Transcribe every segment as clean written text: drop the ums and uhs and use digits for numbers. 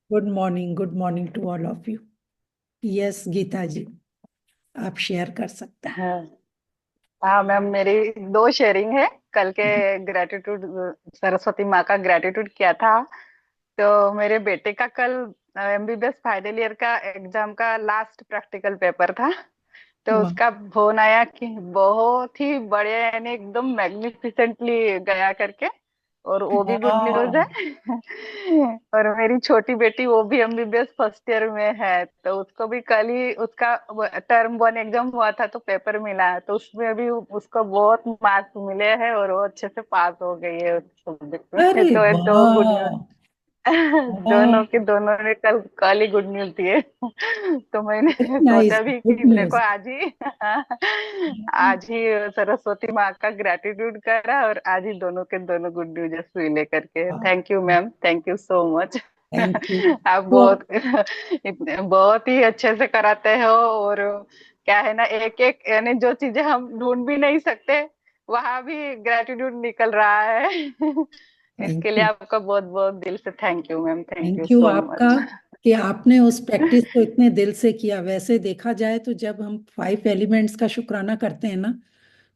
Good morning to all of you. Yes Gita ji, आप share कर सकते हैं। हाँ। हाँ मैम, मेरी दो शेयरिंग है। कल के ग्रेटिट्यूड, सरस्वती माँ का ग्रेटिट्यूड किया था। तो मेरे बेटे का कल एमबीबीएस फाइनल ईयर का एग्जाम का लास्ट प्रैक्टिकल पेपर था। तो वाह। उसका फोन आया कि बहुत ही बढ़िया, यानी एकदम मैग्निफिसेंटली गया करके। और वो भी गुड न्यूज वाह। है। और मेरी छोटी बेटी वो भी एमबीबीएस फर्स्ट ईयर में है, तो उसको भी कल ही उसका टर्म वन एग्जाम हुआ था तो पेपर मिला है, तो उसमें भी उसको बहुत मार्क्स मिले हैं और वो अच्छे से पास हो गई है उस सब्जेक्ट में। अरे तो एक तो गुड न्यूज। वाह। वाह। दोनों के दोनों ने कल कल ही गुड न्यूज दिए। तो मैंने वेरी नाइस, सोचा भी कि गुड देखो न्यूज। आज ही सरस्वती माँ का ग्रेटिट्यूड करा और आज ही दोनों के दोनों गुड न्यूज मिले करके। Thank you ma'am, thank you so much. Thank you. आप तो बहुत ही अच्छे से कराते हो। और क्या है ना, एक एक यानी जो चीजें हम ढूंढ भी नहीं सकते वहां भी ग्रेटिट्यूड निकल रहा है। थैंक इसके लिए यू। आपका बहुत बहुत दिल से thank you ma'am, thank you thank you सो आपका मच। कि आपने उस प्रैक्टिस को इतने दिल से किया। वैसे देखा जाए तो जब हम 5 एलिमेंट्स का शुक्राना करते हैं ना,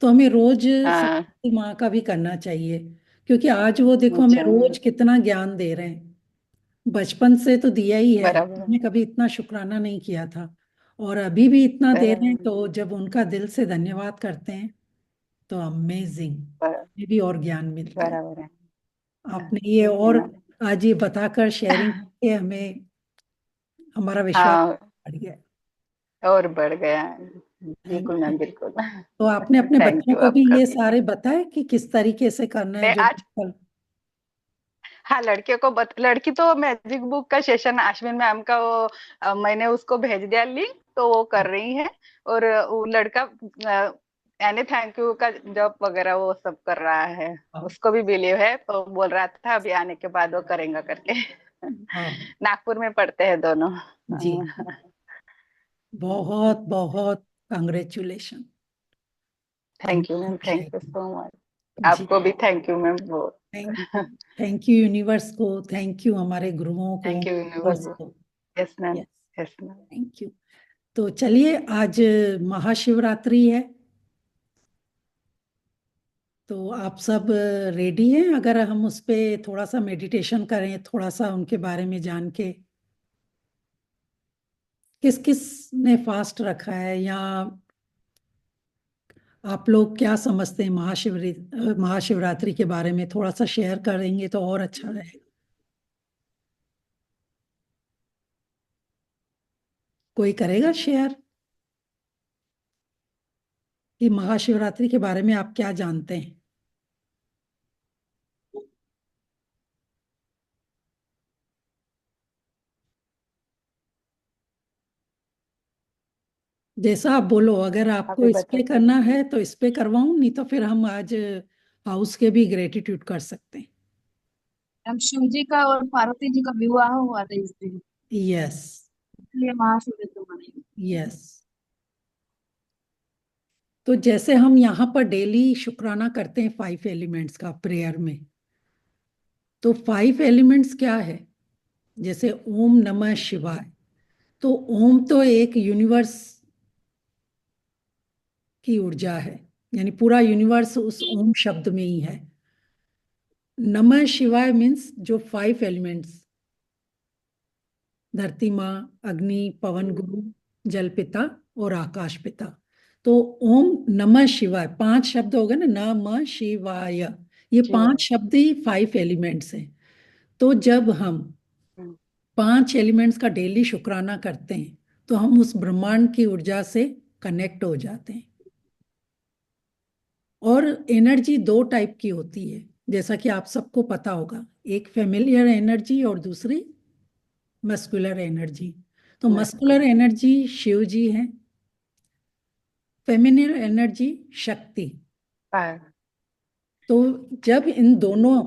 तो हमें रोज हाँ। सरस्वती माँ का भी करना चाहिए। क्योंकि आज वो देखो हमें अच्छा। रोज कितना ज्ञान दे रहे हैं। बचपन से तो दिया ही है, बराबर हमने कभी इतना शुक्राना नहीं किया था। और अभी भी इतना दे रहे हैं, बराबर तो जब उनका दिल से धन्यवाद करते हैं तो अमेजिंग, बराबर ये भी और ज्ञान मिलता है। बराबर है। आपने ये ठीक है और ना। आज ये बताकर शेयरिंग के हमें हमारा विश्वास हाँ, बढ़ गया। और बढ़ गया। थैंक बिल्कुल मैम, यू। बिल्कुल। तो आपने अपने थैंक बच्चों यू को भी आपका ये भी। सारे बताए कि किस तरीके से करना है मैं जो आज, कल। हाँ लड़कियों को लड़की तो मैजिक बुक का सेशन अश्विन मैम का वो मैंने उसको भेज दिया लिंक, तो वो कर रही है। और वो लड़का यानी थैंक यू का जॉब वगैरह वो सब कर रहा है। हाँ। उसको भी बिलीव है, तो बोल रहा था अभी आने के बाद वो करेंगे करके। हाँ नागपुर में पढ़ते हैं दोनों। जी। बहुत बहुत congratulation. Thank you ma'am, thank you thank so much. जी। आपको भी थैंक यू मैम बहुत। Thank you. Thank you universe को, थैंक यू हमारे गुरुओं को, थैंक यू यूनिवर्स यूनिवर्स। को। Yes ma'am. Yes. Yes ma'am. Thank you. तो चलिए, आज महाशिवरात्रि है। तो आप सब रेडी हैं? अगर हम उस पे थोड़ा सा मेडिटेशन करें, थोड़ा सा उनके बारे में जान के, किस किस ने फास्ट रखा है, या आप लोग क्या समझते हैं महाशिवरात्रि के बारे में, थोड़ा सा शेयर करेंगे तो और अच्छा रहेगा। कोई करेगा शेयर कि महाशिवरात्रि के बारे में आप क्या जानते हैं? जैसा आप बोलो, अगर आपको अभी इस बता पे सकते करना है तो इस पे करवाऊं, नहीं तो फिर हम आज हाउस के भी ग्रेटिट्यूड कर सकते हैं। हम शिव जी का और पार्वती जी का विवाह हुआ था इस दिन, यस। इसलिए महाशिवरात्रि मनाएंगे। यस। तो जैसे हम यहाँ पर डेली शुक्राना करते हैं 5 एलिमेंट्स का प्रेयर में, तो 5 एलिमेंट्स क्या है? जैसे ओम नमः शिवाय, तो ओम तो एक यूनिवर्स की ऊर्जा है, यानी पूरा यूनिवर्स उस ओम शब्द में ही है। नमः शिवाय मीन्स जो 5 एलिमेंट्स, धरती माँ, अग्नि, पवन गुरु, जल पिता और आकाश पिता। तो ओम नमः शिवाय 5 शब्द हो गए ना, नमः शिवाय। ये जी। 5 शब्द ही 5 एलिमेंट्स हैं। तो जब हम 5 एलिमेंट्स का डेली शुक्राना करते हैं, तो हम उस ब्रह्मांड की ऊर्जा से कनेक्ट हो जाते हैं। और एनर्जी 2 टाइप की होती है, जैसा कि आप सबको पता होगा। एक फेमिलियर एनर्जी और दूसरी मस्कुलर एनर्जी। तो मस्कुल। मस्कुलर एनर्जी शिव जी हैं, फेमिनिन एनर्जी शक्ति। हाँ। तो जब इन दोनों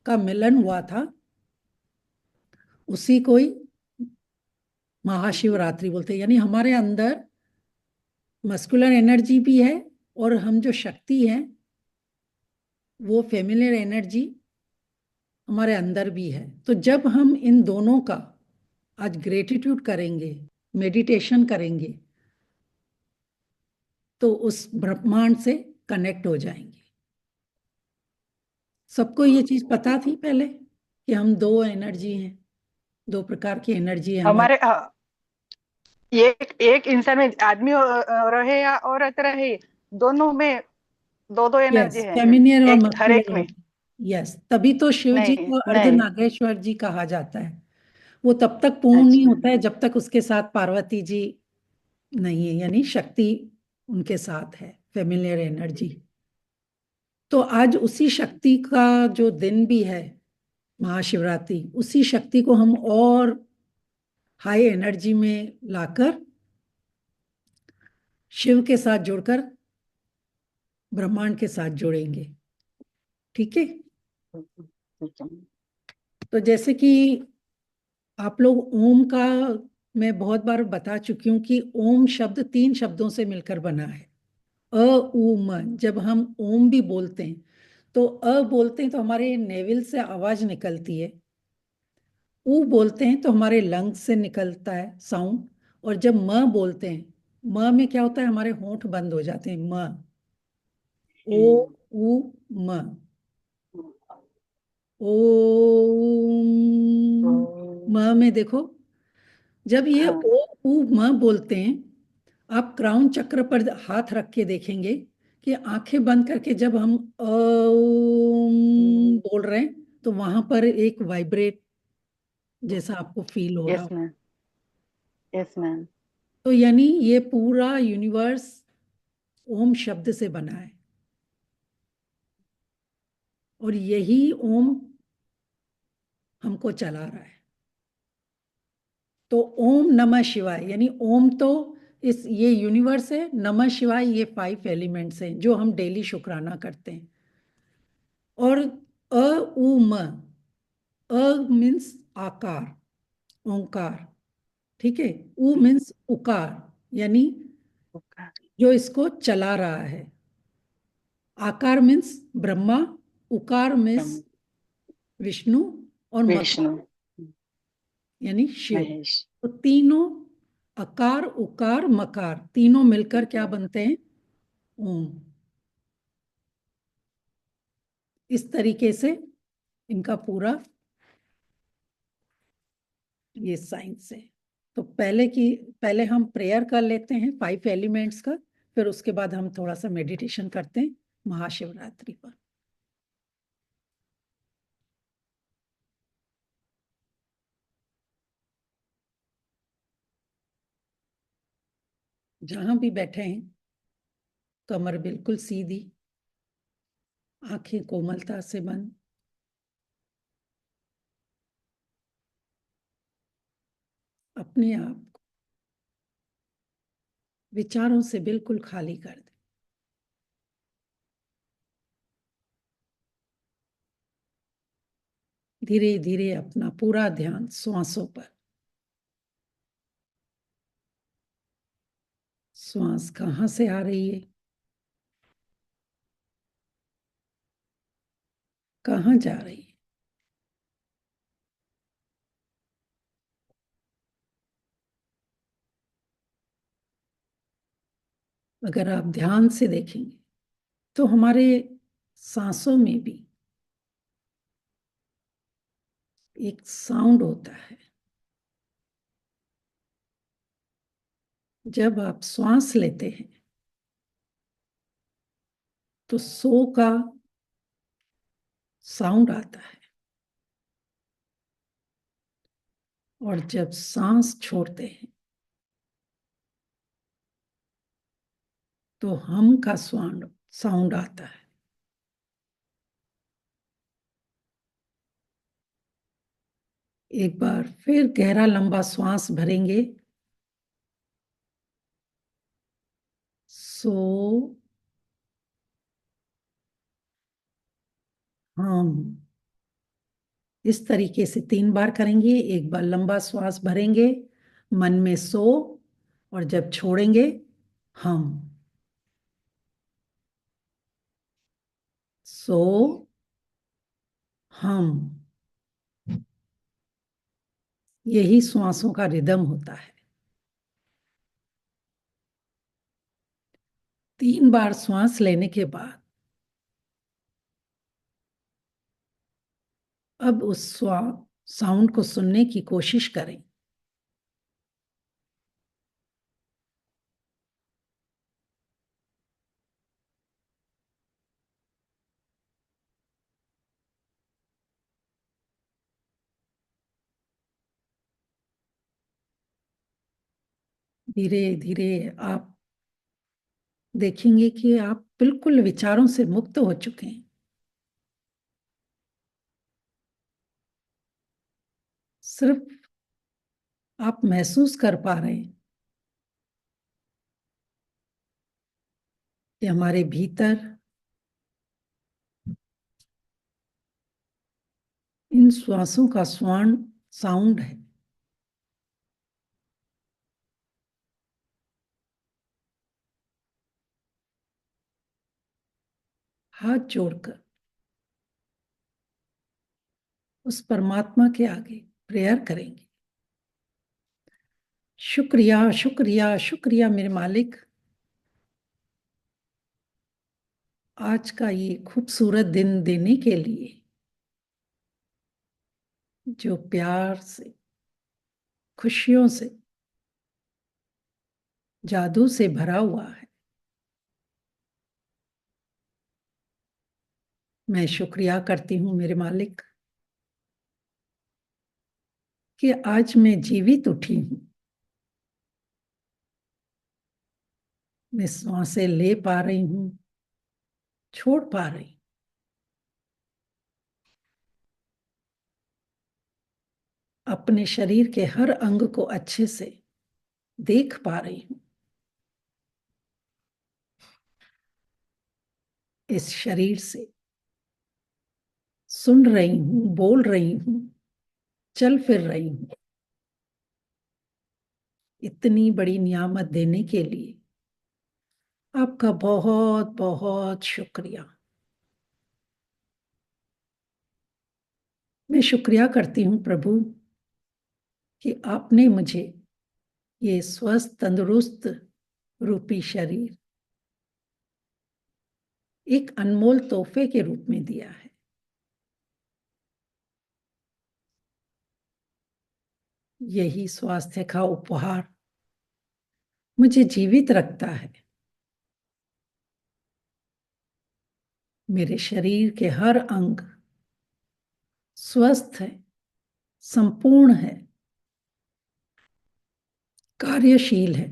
का मिलन हुआ था, उसी को ही महाशिवरात्रि बोलते हैं। यानी हमारे अंदर मस्कुलर एनर्जी भी है, और हम जो शक्ति है वो फेमिनिन एनर्जी हमारे अंदर भी है। तो जब हम इन दोनों का आज ग्रेटिट्यूड करेंगे, मेडिटेशन करेंगे, तो उस ब्रह्मांड से कनेक्ट हो जाएंगे। सबको ये चीज पता थी पहले कि हम दो एनर्जी हैं, दो प्रकार की एनर्जी है हमारी। हमारे एक एक इंसान में आदमी रहे या औरत रहे, दोनों में दो दो एनर्जी यस, है, फेमिनियर और एक हर एक मस्कुलिन में। एनर्जी। यस, तभी तो शिव जी नहीं को नहीं। अर्धनागेश्वर जी कहा जाता है। वो तब तक पूर्ण नहीं अच्छा। होता है जब तक उसके साथ पार्वती जी नहीं है, यानी शक्ति उनके साथ है, फेमिलियर एनर्जी। तो आज उसी शक्ति का जो दिन भी है, महाशिवरात्रि, उसी शक्ति को हम और हाई एनर्जी में लाकर शिव के साथ जुड़कर ब्रह्मांड के साथ जोड़ेंगे। ठीक है। ठीक है। तो जैसे कि आप लोग ओम का, मैं बहुत बार बता चुकी हूँ कि ओम शब्द तीन शब्दों से मिलकर बना है। अ उ म। जब हम ओम भी बोलते हैं तो बोलते हैं तो हमारे नेविल से आवाज निकलती है। ऊ बोलते हैं तो हमारे लंग्स से निकलता है साउंड। और जब म बोलते हैं, म में क्या होता है, हमारे होंठ बंद हो जाते हैं। म, ओ, हम्म। उ, म। ओम। तो म में देखो, जब ये हाँ। ओ उ म बोलते हैं, आप क्राउन चक्र पर हाथ रख के देखेंगे कि आंखें बंद करके जब हम ओम बोल रहे हैं तो वहां पर एक वाइब्रेट जैसा आपको फील हो रहा यस हो। मैम। Yes ma'am. तो यानी ये पूरा यूनिवर्स ओम शब्द से बना है, और यही ओम हमको चला रहा है। तो ओम नमः शिवाय, यानी ओम तो इस ये यूनिवर्स है, नमः शिवाय ये 5 एलिमेंट्स हैं जो हम डेली शुक्राना करते हैं। और अ उ म, अ मीन्स आकार, ओंकार। ठीक है। उ मीन्स उकार, यानी जो इसको चला रहा है। आकार मीन्स ब्रह्मा, उकार मीन्स विष्णु, और मकार विष्णु। यानी शिव। महेश। तो तीनों, अकार उकार मकार, तीनों मिलकर क्या बनते हैं, ओम। इस तरीके से इनका पूरा ये साइंस है। तो पहले हम प्रेयर कर लेते हैं 5 एलिमेंट्स का, फिर उसके बाद हम थोड़ा सा मेडिटेशन करते हैं महाशिवरात्रि पर। जहां भी बैठे हैं, कमर बिल्कुल सीधी, आंखें कोमलता से बंद। अपने आप को विचारों से बिल्कुल खाली कर दें। धीरे धीरे अपना पूरा ध्यान श्वासों पर। श्वास कहाँ से आ रही है, कहाँ जा रही है। अगर आप ध्यान से देखेंगे तो हमारे सांसों में भी एक साउंड होता है। जब आप श्वास लेते हैं तो सो का साउंड आता है, और जब सांस छोड़ते हैं तो हम का साउंड साउंड आता है। एक बार फिर गहरा लंबा श्वास भरेंगे, सो, हम। इस तरीके से 3 बार करेंगे। एक बार लंबा श्वास भरेंगे, मन में सो, और जब छोड़ेंगे, हम। सो, हम। यही श्वासों का रिदम होता है। 3 बार श्वास लेने के बाद अब उस साउंड को सुनने की कोशिश करें। धीरे धीरे आप देखेंगे कि आप बिल्कुल विचारों से मुक्त हो चुके हैं। सिर्फ आप महसूस कर पा रहे हैं कि हमारे भीतर इन श्वासों का साउंड है। हाथ जोड़कर उस परमात्मा के आगे प्रेयर करेंगे। शुक्रिया शुक्रिया शुक्रिया मेरे मालिक, आज का ये खूबसूरत दिन देने के लिए, जो प्यार से, खुशियों से, जादू से भरा हुआ है। मैं शुक्रिया करती हूँ मेरे मालिक कि आज मैं जीवित उठी हूँ। मैं सांसें ले पा रही हूँ, छोड़ पा रही हूँ। अपने शरीर के हर अंग को अच्छे से देख पा रही हूँ। इस शरीर से सुन रही हूँ, बोल रही हूँ, चल फिर रही हूँ। इतनी बड़ी नियामत देने के लिए आपका बहुत बहुत शुक्रिया। मैं शुक्रिया करती हूँ प्रभु कि आपने मुझे ये स्वस्थ तंदुरुस्त रूपी शरीर एक अनमोल तोहफे के रूप में दिया है। यही स्वास्थ्य का उपहार मुझे जीवित रखता है। मेरे शरीर के हर अंग स्वस्थ है, संपूर्ण है, कार्यशील है।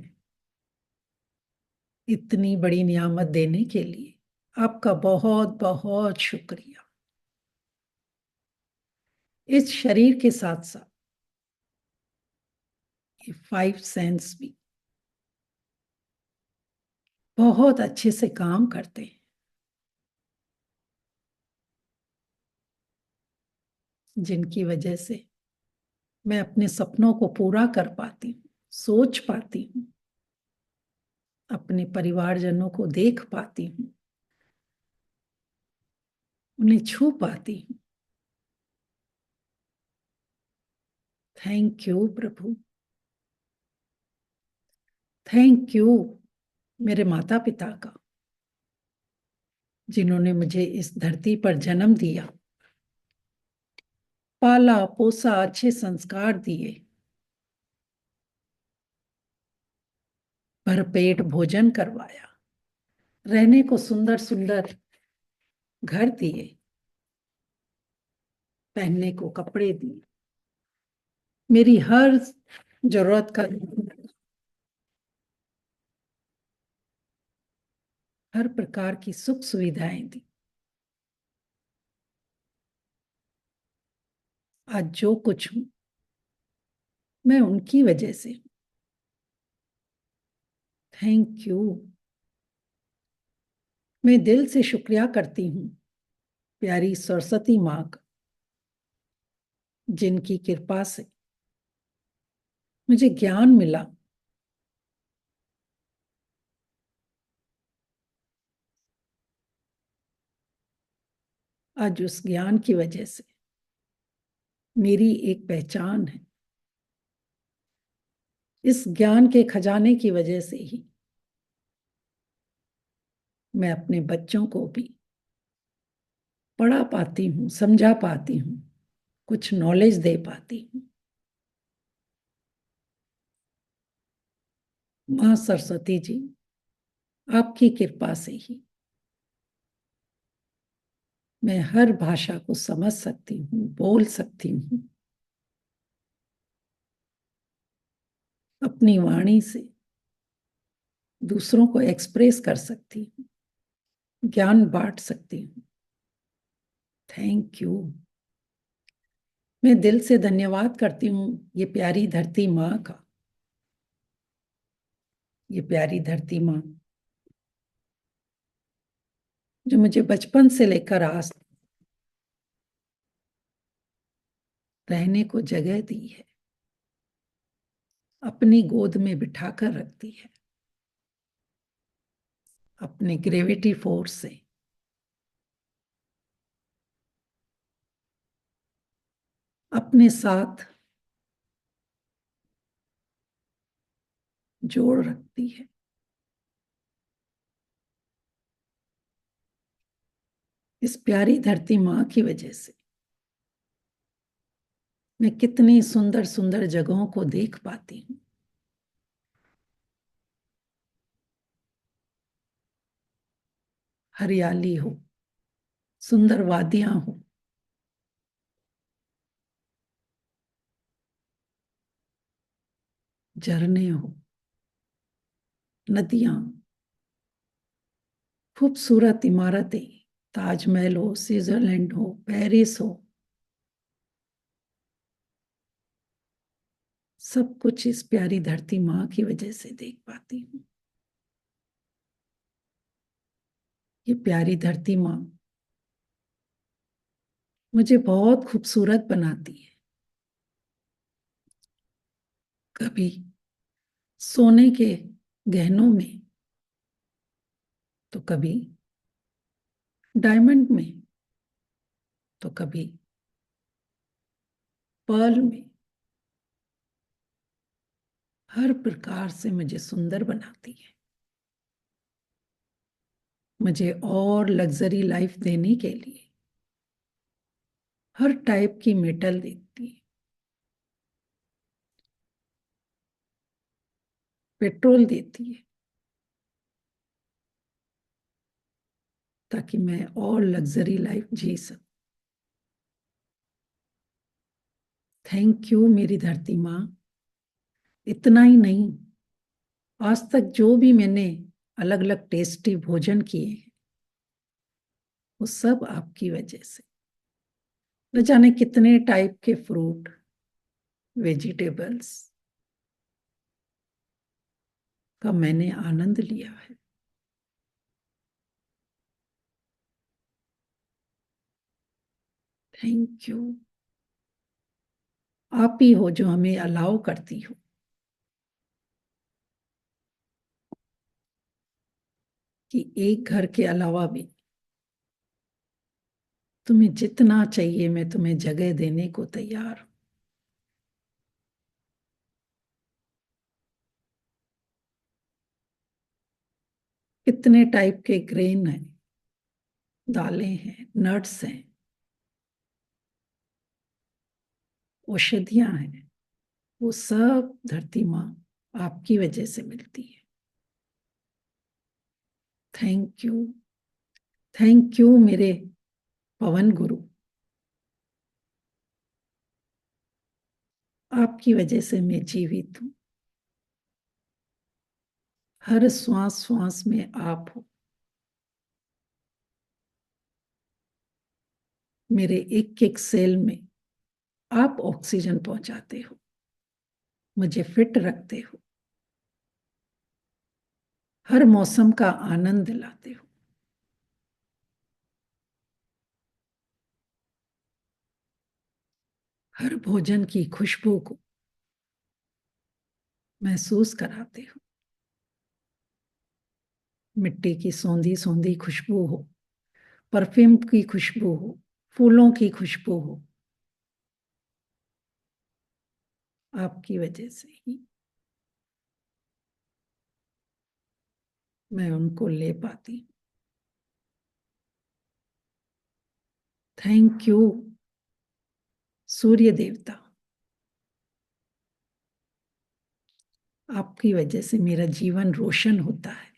इतनी बड़ी नियामत देने के लिए आपका बहुत बहुत शुक्रिया। इस शरीर के साथ साथ ये 5 सेंस भी बहुत अच्छे से काम करते हैं, जिनकी वजह से मैं अपने सपनों को पूरा कर पाती हूँ, सोच पाती हूँ, अपने परिवारजनों को देख पाती हूँ, उन्हें छू पाती हूँ। Thank you Prabhu, thank you मेरे माता पिता का, जिन्होंने मुझे इस धरती पर जन्म दिया, पाला पोसा, अच्छे संस्कार दिए, भरपेट भोजन करवाया, रहने को सुंदर सुंदर घर दिए, पहनने को कपड़े दिए, मेरी हर जरूरत का हर प्रकार की सुख सुविधाएं दी। आज जो कुछ हूं मैं उनकी वजह से हूं। Thank you. मैं दिल से शुक्रिया करती हूँ प्यारी सरस्वती माँ का, जिनकी कृपा से मुझे ज्ञान मिला। आज उस ज्ञान की वजह से मेरी एक पहचान है, इस ज्ञान के खजाने की वजह से ही मैं अपने बच्चों को भी पढ़ा पाती हूँ, समझा पाती हूँ, कुछ नॉलेज दे पाती हूँ। माँ सरस्वती जी, आपकी कृपा से ही मैं हर भाषा को समझ सकती हूँ, बोल सकती हूँ, अपनी वाणी से दूसरों को एक्सप्रेस कर सकती हूँ, ज्ञान बांट सकती हूँ। Thank you. मैं दिल से धन्यवाद करती हूँ ये प्यारी धरती माँ का, ये प्यारी धरती माँ जो मुझे बचपन से लेकर आज रहने को जगह दी है, अपनी गोद में बिठाकर रखती है, अपने ग्रेविटी फोर्स से अपने साथ जोड़ रखती है। इस प्यारी धरती माँ की वजह से मैं कितनी सुंदर सुंदर जगहों को देख पाती हूँ। हरियाली हो, सुंदर वादियां हो, झरने हो, नदियां, खूबसूरत इमारतें, ताजमहल हो, स्विट्जरलैंड हो, पेरिस हो, सब कुछ इस प्यारी धरती माँ की वजह से देख पाती हूँ। ये प्यारी धरती माँ मुझे बहुत खूबसूरत बनाती है। कभी सोने के गहनों में, तो कभी डायमंड में, तो कभी पर्ल में, हर प्रकार से मुझे सुंदर बनाती है। मुझे और लग्जरी लाइफ देने के लिए हर टाइप की मेटल देती है, पेट्रोल देती है, ताकि मैं और लग्जरी लाइफ जी सकूं। थैंक यू मेरी धरती माँ। इतना ही नहीं, आज तक जो भी मैंने अलग अलग टेस्टी भोजन किए हैं, वो सब आपकी वजह से। न जाने कितने टाइप के फ्रूट, वेजिटेबल्स का मैंने आनंद लिया है। Thank you. आप ही हो जो हमें अलाउ करती हो कि एक घर के अलावा भी तुम्हें जितना चाहिए मैं तुम्हें जगह देने को तैयार हूं। कितने टाइप के ग्रेन हैं, दालें हैं, नट्स हैं, औषधियां हैं, वो सब धरती माँ आपकी वजह से मिलती है। Thank you. थैंक यू मेरे पवन गुरु। आपकी वजह से मैं जीवित हूँ। हर श्वास श्वास में आप हो। मेरे एक एक सेल में आप ऑक्सीजन पहुंचाते हो, मुझे फिट रखते हो, हर मौसम का आनंद दिलाते हो। हर भोजन की खुशबू को महसूस कराते हो। मिट्टी की सौंधी सौंधी खुशबू हो, परफ्यूम की खुशबू हो, फूलों की खुशबू हो, आपकी वजह से ही मैं उनको ले पाती हूँ। थैंक यू सूर्य देवता, आपकी वजह से मेरा जीवन रोशन होता है।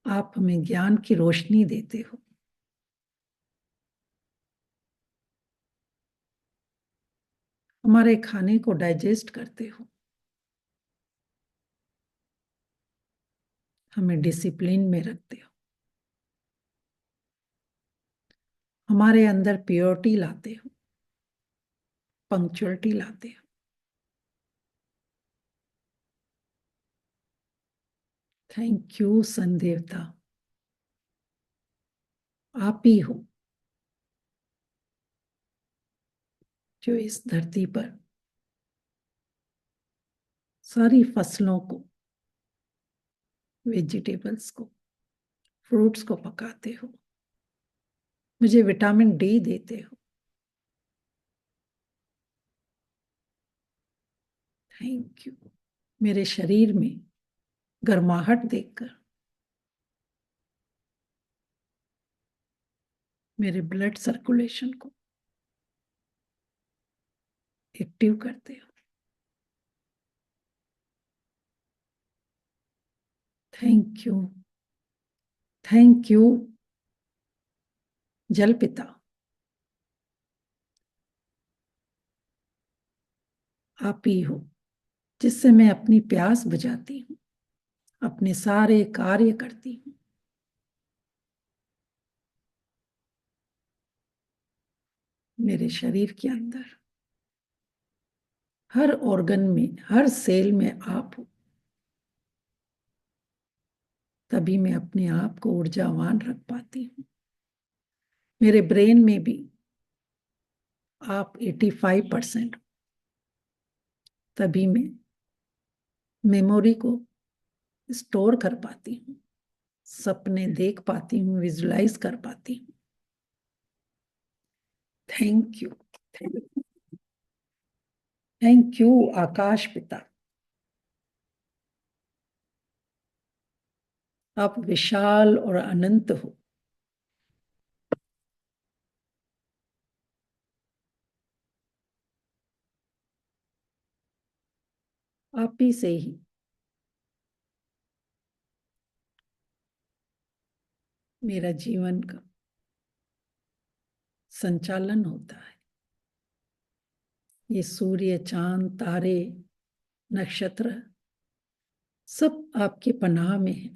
आप हमें ज्ञान की रोशनी देते हो। हमारे खाने को डाइजेस्ट करते हो। हमें डिसिप्लिन में रखते हो। हमारे अंदर प्योरिटी लाते हो, पंक्चुअलिटी लाते हो। थैंक यू सन देवता, आप ही हो जो इस धरती पर सारी फसलों को, वेजिटेबल्स को, फ्रूट्स को पकाते हो। मुझे विटामिन डी देते हो। थैंक यू मेरे शरीर में गर्माहट देकर मेरे ब्लड सर्कुलेशन को एक्टिव करते हो। थैंक यू, थैंक यू जल पिता, आप ही हो जिससे मैं अपनी प्यास बुझाती हूँ, अपने सारे कार्य करती हूँ। मेरे शरीर के अंदर हर ऑर्गन में, हर सेल में आप हो, तभी मैं अपने आप को ऊर्जावान रख पाती हूँ। मेरे ब्रेन में भी आप 85%, तभी मैं मेमोरी को स्टोर कर पाती हूँ, सपने देख पाती हूँ, विजुलाइज कर पाती हूँ। थैंक यू, थैंक यू आकाश पिता, आप विशाल और अनंत हो। आप ही से ही मेरा जीवन का संचालन होता है। ये सूर्य, चांद, तारे, नक्षत्र सब आपके पनाह में है।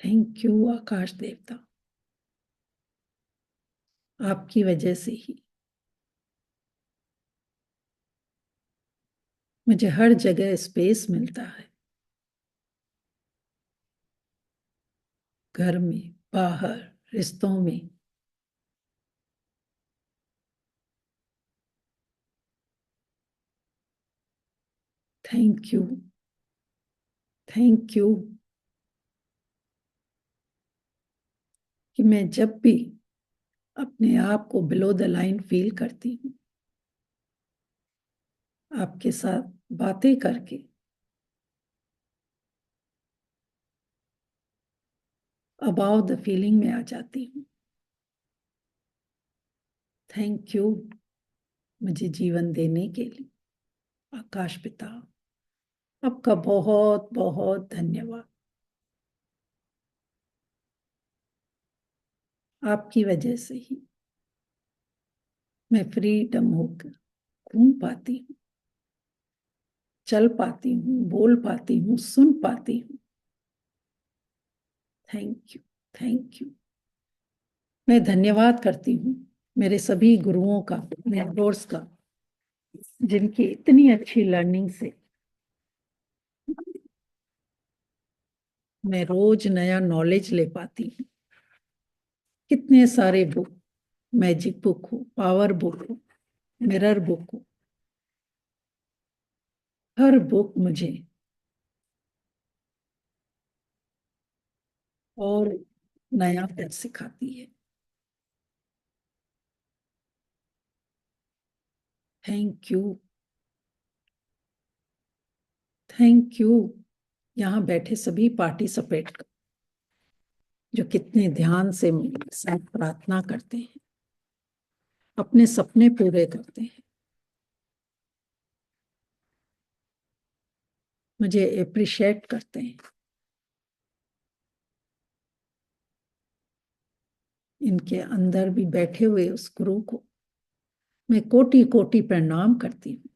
थैंक यू आकाश देवता, आपकी वजह से ही मुझे हर जगह स्पेस मिलता है, घर में, बाहर, रिश्तों में। थैंक यू, थैंक यू कि मैं जब भी अपने आप को बिलो द लाइन फील करती हूँ, आपके साथ बातें करके अबाउट द फीलिंग में आ जाती हूँ। थैंक यू मुझे जीवन देने के लिए आकाश पिता, आपका बहुत बहुत धन्यवाद। आपकी वजह से ही मैं फ्रीडम होकर घूम पाती हूँ, चल पाती हूँ, बोल पाती हूँ, सुन पाती हूँ। Thank you, thank you. मैं धन्यवाद करती हूँ मेरे सभी गुरुओं का, मेंटोर्स का, जिनकी इतनी अच्छी लर्निंग से मैं रोज नया नॉलेज ले पाती हूँ। कितने सारे बुक, मैजिक बुक हो, पावर बुक हो, मिरर बुक हो, हर बुक मुझे और नया कुछ सिखाती है। Thank you, thank you. यहाँ बैठे सभी पार्टिसिपेट जो कितने ध्यान से मेरे साथ प्रार्थना करते हैं, अपने सपने पूरे करते हैं, मुझे अप्रिशिएट करते हैं। इनके अंदर भी बैठे हुए उस गुरु को मैं कोटि कोटि प्रणाम करती हूँ।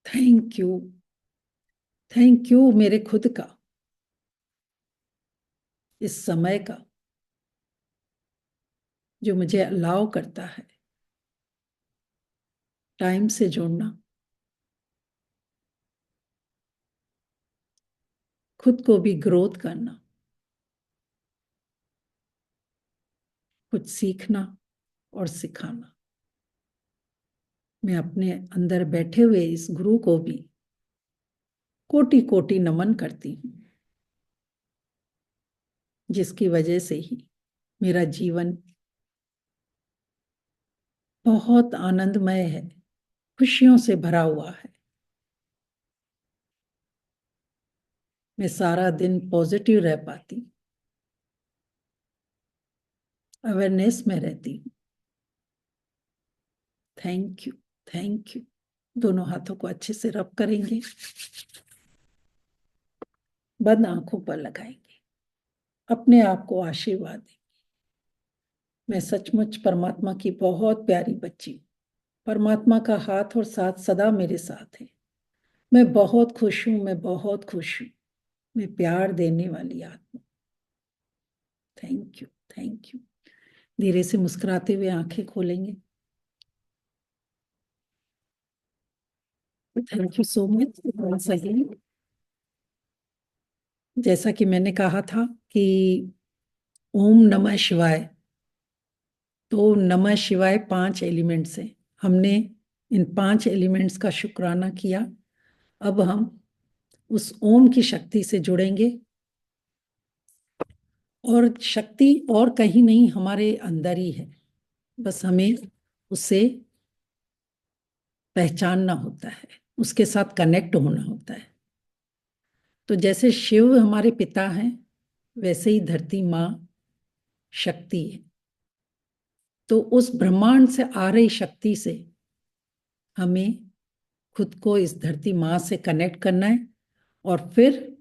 थैंक यू, थैंक यू मेरे खुद का, इस समय का जो मुझे अलाउ करता है टाइम से जुड़ना, खुद को भी ग्रोथ करना, कुछ सीखना और सिखाना। मैं अपने अंदर बैठे हुए इस गुरु को भी कोटि कोटि नमन करती हूँ, जिसकी वजह से ही मेरा जीवन बहुत आनंदमय है, खुशियों से भरा हुआ है। मैं सारा दिन पॉजिटिव रह पाती हूँ, अवेयरनेस में रहती हूँ। Thank you, thank you. दोनों हाथों को अच्छे से रब करेंगे, बंद आंखों पर लगाएंगे, अपने आप को आशीर्वाद देंगे। मैं सचमुच परमात्मा की बहुत प्यारी बच्ची हूँ। परमात्मा का हाथ और साथ सदा मेरे साथ है। मैं बहुत खुश हूँ, मैं बहुत खुश हूँ। मैं प्यार देने वाली आत्मा। Thank you, thank you. धीरे से मुस्कुराते हुए आंखें खोलेंगे। Thank you so much. सही, जैसा कि मैंने कहा था कि ओम नमः शिवाय, तो नमः शिवाय 5 एलिमेंट्स हैं। हमने इन 5 एलिमेंट्स का शुक्राना किया। अब हम उस ओम की शक्ति से जुड़ेंगे, और शक्ति और कहीं नहीं, हमारे अंदर ही है। बस हमें उससे पहचानना होता है, उसके साथ कनेक्ट होना होता है। तो जैसे शिव हमारे पिता हैं, वैसे ही धरती माँ शक्ति है। तो उस ब्रह्मांड से आ रही शक्ति से हमें खुद को इस धरती माँ से कनेक्ट करना है। और फिर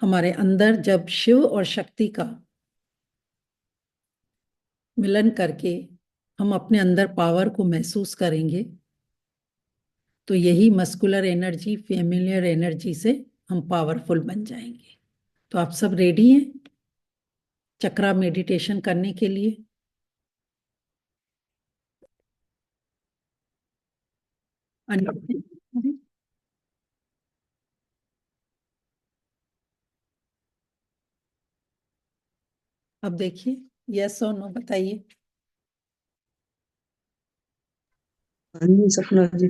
हमारे अंदर जब शिव और शक्ति का मिलन करके हम अपने अंदर पावर को महसूस करेंगे, तो यही मस्कुलर एनर्जी, फेमिलियर एनर्जी से हम पावरफुल बन जाएंगे। तो आप सब रेडी हैं चक्रा मेडिटेशन करने के लिए? अब देखिए, यस और नो बताइए। हाँ जी सपना जी।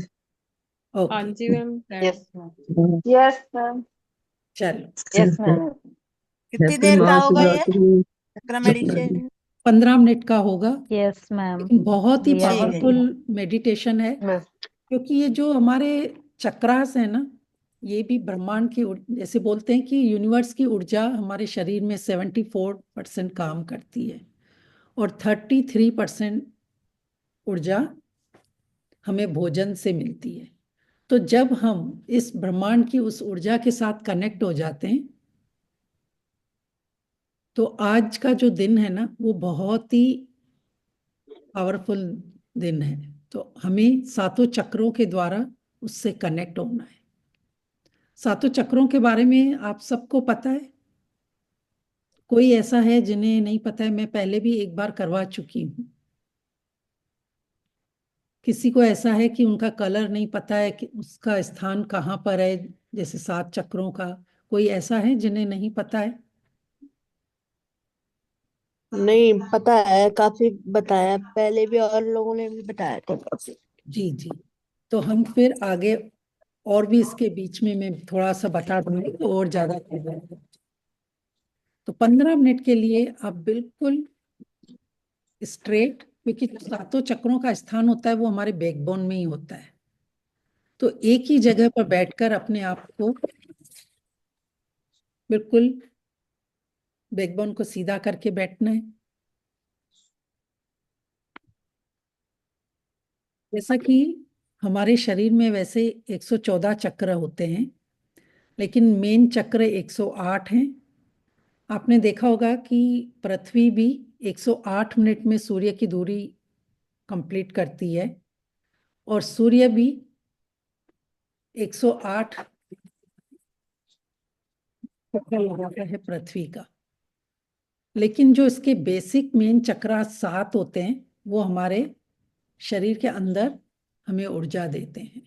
हाँ ओके, जी ma'am. Yes ma'am, yes ma'am, चलो। Yes ma'am. कितनी हैप्पी देर का होगा ये महाशिवरात्रि चक्र सपना जी। मेडिटेशन? 15 मिनट का होगा, यस मैम। लेकिन बहुत ही वी आर ठीक है रेडी। पावरफुल मेडिटेशन है। बस क्योंकि ये जो हमारे चक्रास है ना, ये भी ब्रह्मांड की जैसे बोलते हैं कि यूनिवर्स की ऊर्जा हमारे शरीर में 74% काम करती है, और 33% ऊर्जा हमें भोजन से मिलती है। तो जब हम इस ब्रह्मांड की उस ऊर्जा के साथ कनेक्ट हो जाते हैं, तो आज का जो दिन है ना, वो बहुत ही पावरफुल दिन है। तो हमें सातों चक्रों के द्वारा उससे कनेक्ट होना है। सातों चक्रों के बारे में आप सबको पता है? कोई ऐसा है जिन्हें नहीं पता है? मैं पहले भी एक बार करवा चुकी हूँ। किसी को ऐसा है कि उनका कलर नहीं पता है कि उसका स्थान कहाँ पर है, जैसे 7 चक्रों का? कोई ऐसा है जिन्हें नहीं पता है? नहीं पता है, काफी बताया पहले भी और लोगों ने भी बताया था काफी। जी जी। तो हम फिर आगे और भी इसके बीच में मैं थोड़ा सा बता दूंगी, तो और ज्यादा clear होगा। तो 15 मिनट के लिए आप बिल्कुल स्ट्रेट, क्योंकि जो सातों चक्रों का स्थान होता है वो हमारे बैकबोन में ही होता है, तो एक ही जगह पर बैठकर अपने आप को बिल्कुल बैकबोन को सीधा करके बैठना है। जैसा कि हमारे शरीर में वैसे 114 चक्र होते हैं, लेकिन मेन चक्र 108 हैं। आपने देखा होगा कि पृथ्वी भी 108 मिनट में सूर्य की दूरी कंप्लीट करती है, और सूर्य भी 108 चक्कर लगाता है पृथ्वी का। लेकिन जो इसके बेसिक मेन चक्र 7 होते हैं वो हमारे शरीर के अंदर हमें ऊर्जा देते हैं।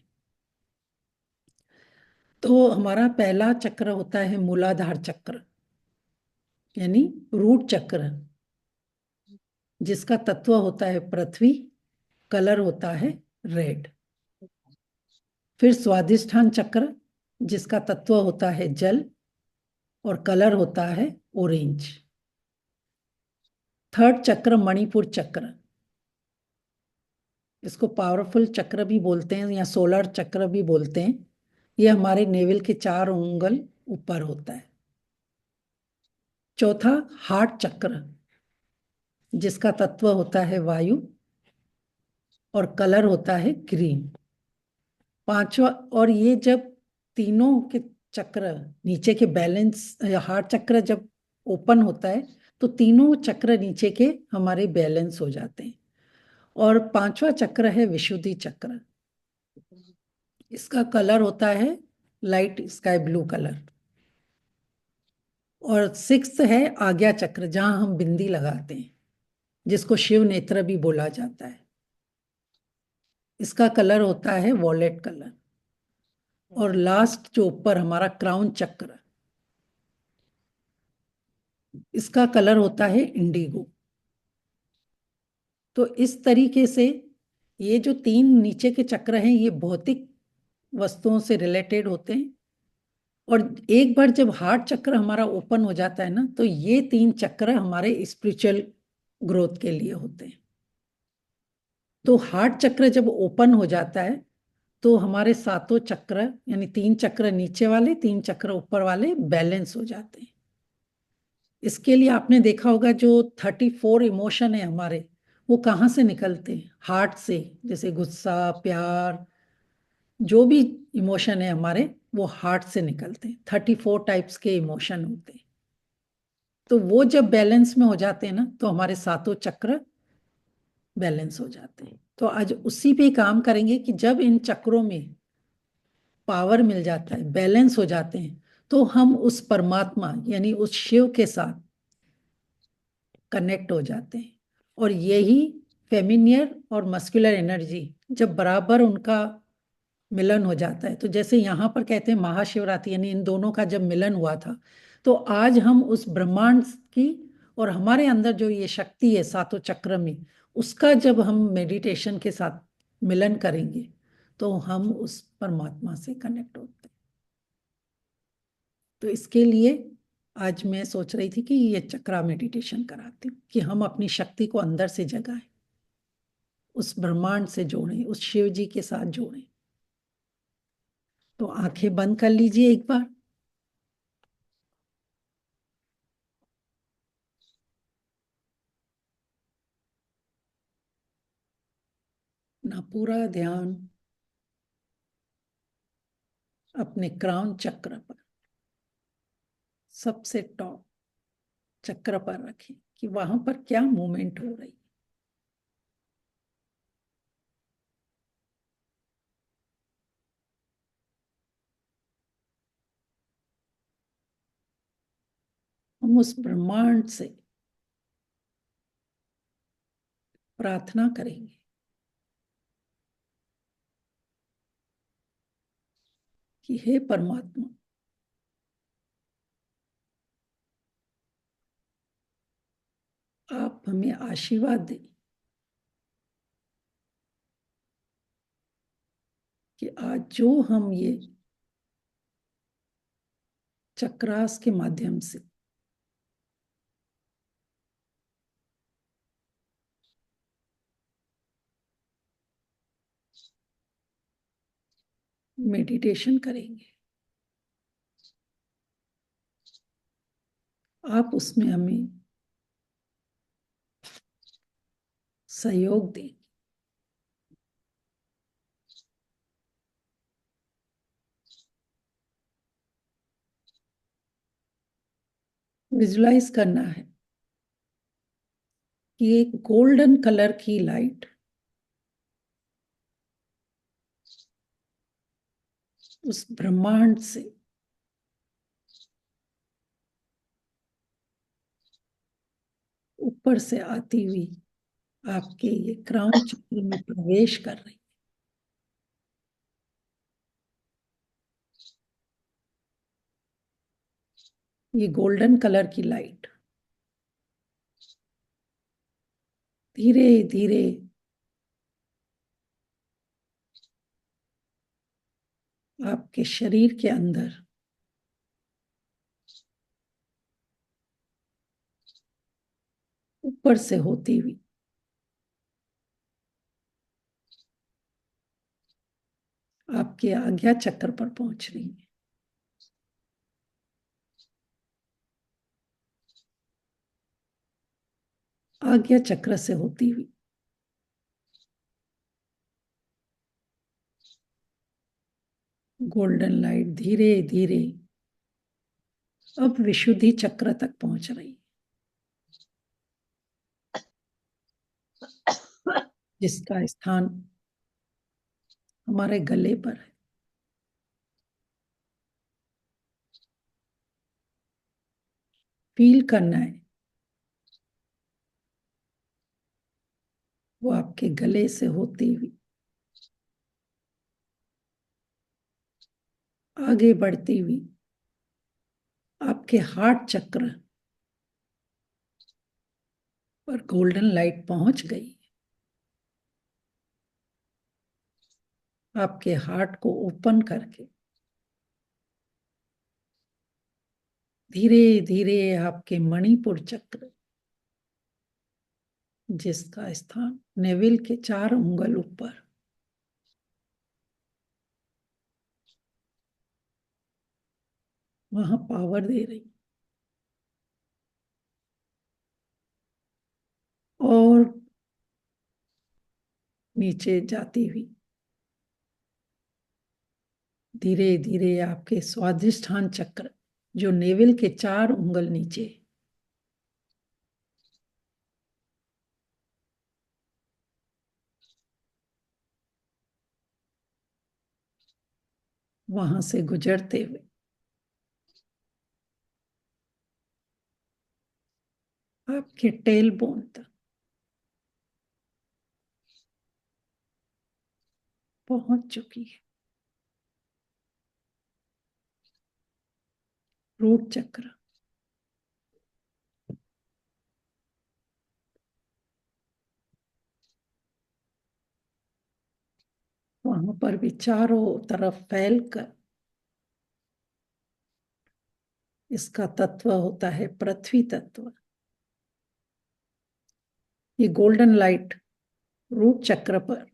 तो हमारा पहला चक्र होता है मूलाधार चक्र, यानी रूट चक्र, जिसका तत्व होता है पृथ्वी, कलर होता है रेड। फिर स्वादिष्ठान चक्र, जिसका तत्व होता है जल और कलर होता है ऑरेंज। थर्ड चक्र मणिपुर चक्र, इसको पावरफुल चक्र भी बोलते हैं या सोलर चक्र भी बोलते हैं। ये हमारे नेवल के 4 उंगल ऊपर होता है। चौथा हार्ट चक्र, जिसका तत्व होता है वायु और कलर होता है ग्रीन। पांचवा, और ये जब तीनों के चक्र नीचे के बैलेंस, हार्ट चक्र जब ओपन होता है तो तीनों चक्र नीचे के हमारे बैलेंस हो जाते हैं। और पांचवा चक्र है विशुद्धि चक्र, इसका कलर होता है लाइट स्काई ब्लू कलर। और सिक्स्थ है आज्ञा चक्र, जहां हम बिंदी लगाते हैं, जिसको शिव नेत्र भी बोला जाता है। इसका कलर होता है वॉलेट कलर। और लास्ट जो ऊपर हमारा क्राउन चक्र, इसका कलर होता है इंडिगो। तो इस तरीके से ये जो 3 नीचे के चक्र हैं ये भौतिक वस्तुओं से रिलेटेड होते हैं। और एक बार जब हार्ट चक्र हमारा ओपन हो जाता है ना, तो ये 3 चक्र हमारे स्पिरिचुअल ग्रोथ के लिए होते हैं। तो हार्ट चक्र जब ओपन हो जाता है तो हमारे सातों चक्र, यानी 3 चक्र नीचे वाले 3 चक्र ऊपर वाले बैलेंस हो जाते हैं। इसके लिए आपने देखा होगा जो 34 इमोशन है हमारे, वो कहाँ से निकलते हैं? हार्ट से। जैसे गुस्सा, प्यार, जो भी इमोशन है हमारे, वो हार्ट से निकलते हैं। 34 टाइप्स के इमोशन होते हैं। तो वो जब बैलेंस में हो जाते हैं ना, तो हमारे सातों चक्र बैलेंस हो जाते हैं। तो आज उसी पे काम करेंगे कि जब इन चक्रों में पावर मिल जाता है, बैलेंस हो जाते हैं, तो हम उस परमात्मा यानी उस शिव के साथ कनेक्ट हो जाते हैं। और यही फेमिनियर और मस्कुलर एनर्जी जब बराबर उनका मिलन हो जाता है, तो जैसे यहाँ पर कहते हैं महाशिवरात्रि, यानी इन दोनों का जब मिलन हुआ था, तो आज हम उस ब्रह्मांड की और हमारे अंदर जो ये शक्ति है सातों चक्र में, उसका जब हम मेडिटेशन के साथ मिलन करेंगे तो हम उस परमात्मा से कनेक्ट होते हैं। तो इसके लिए आज मैं सोच रही थी कि ये चक्रा मेडिटेशन कराती हूँ, कि हम अपनी शक्ति को अंदर से जगाएं, उस ब्रह्मांड से जोड़ें, उस शिव जी के साथ जोड़ें। तो आंखें बंद कर लीजिए एक बार। ना पूरा ध्यान अपने क्राउन चक्र पर, सबसे टॉप चक्र पर रखें कि वहां पर क्या मूवमेंट हो रही है। हम उस ब्रह्मांड से प्रार्थना करेंगे कि हे परमात्मा, आप हमें आशीर्वाद दें कि आज जो हम ये चक्रास के माध्यम से मेडिटेशन करेंगे। आप उसमें हमें सहयोग दें। विजुलाइज करना है कि एक गोल्डन कलर की लाइट उस ब्रह्मांड से ऊपर से आती हुई आपके ये क्राउन चक्र में प्रवेश कर रही है। ये गोल्डन कलर की लाइट धीरे धीरे आपके शरीर के अंदर ऊपर से होती हुई आपके आज्ञा चक्र पर पहुंच रही है। आज्ञा चक्र से होती हुई गोल्डन लाइट धीरे धीरे अब विशुद्धि चक्र तक पहुंच रही है, जिसका स्थान हमारे गले पर है। फील करना है वो आपके गले से होती हुई आगे बढ़ती हुई आपके हार्ट चक्र पर गोल्डन लाइट पहुंच गई। आपके हार्ट को ओपन करके धीरे धीरे आपके मणिपुर चक्र, जिसका स्थान नेविल के 4 उंगल ऊपर, वहां पावर दे रही और नीचे जाती हुई धीरे धीरे आपके स्वादिष्ठान चक्र, जो नेविल के 4 उंगल नीचे, वहां से गुजरते हुए आपके टेल बोन तक पहुंच चुकी है। रूट चक्र, वहां पर भी चारों तरफ फैलकर, इसका तत्व होता है पृथ्वी तत्व। ये गोल्डन लाइट रूट चक्र पर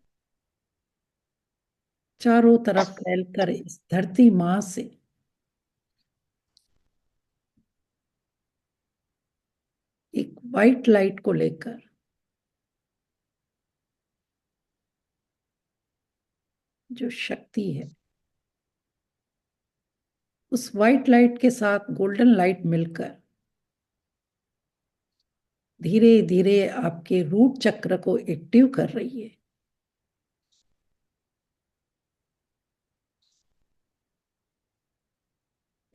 चारों तरफ फैलकर इस धरती मां से एक वाइट लाइट को लेकर जो शक्ति है, उस वाइट लाइट के साथ गोल्डन लाइट मिलकर धीरे धीरे आपके रूट चक्र को एक्टिव कर रही है।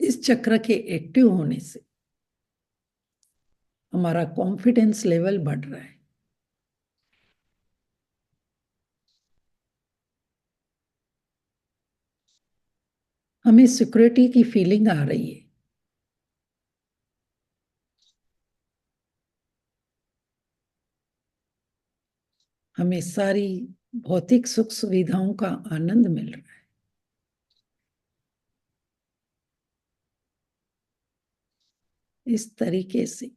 इस चक्र के एक्टिव होने से हमारा कॉन्फिडेंस लेवल बढ़ रहा है। हमें सिक्योरिटी की फीलिंग आ रही है। हमें सारी भौतिक सुख सुविधाओं का आनंद मिल रहा है। इस तरीके से